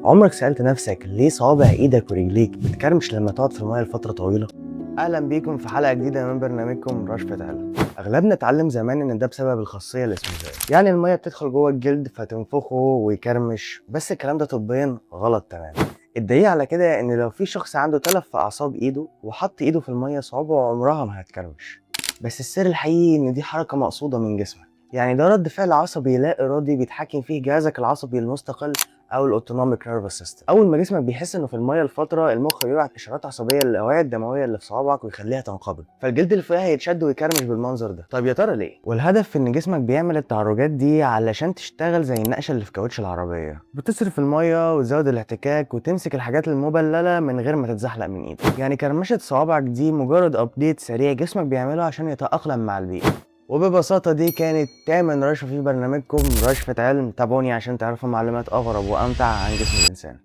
عمرك سألت نفسك ليه صوابع ايدك ورجليك بتكرمش لما تقعد في المية لفترة طويلة؟ اهلا بيكم في حلقة جديدة من برنامجكم رشفة علم. اغلبنا اتعلم زمان ان ده بسبب الخاصية الاسموزية، يعني المية بتدخل جوه الجلد فتنفخه ويكرمش، بس الكلام ده طبيا غلط تماما. الدليل على كده ان لو في شخص عنده تلف في اعصاب ايده وحط ايده في المية صوابعه عمرها ما هتكرمش. بس السر الحقيقي ان دي حركة مقصودة من جسمك، يعني ده رد فعل عصبي لا ارادي بيتحكم فيه جهازك العصبي المستقل او الاوتونوميك نيرفس سيستم. اول ما جسمك بيحس انه في الميه لفتره، المخ بيبعت اشارات عصبيه للاوعيه الدمويه اللي في صوابعك ويخليها تنقبض، فالجلد اللي فوقها يتشد ويكرمش بالمنظر ده. طيب يا ترى ليه؟ والهدف في ان جسمك بيعمل التعرجات دي علشان تشتغل زي النقشه اللي في كاوتش العربيه، بتصرف الميه وتزود الاحتكاك وتمسك الحاجات المبلله من غير ما تتزحلق من ايدك. يعني كرمشه صوابعك دي مجرد ابديت سريع جسمك بيعمله عشان يتاقلم مع البيئه. وببساطة دي كانت تامن رشفة في برنامجكم رشفة علم. تابعوني عشان تعرفوا معلومات أغرب وأمتع عن جسم الإنسان.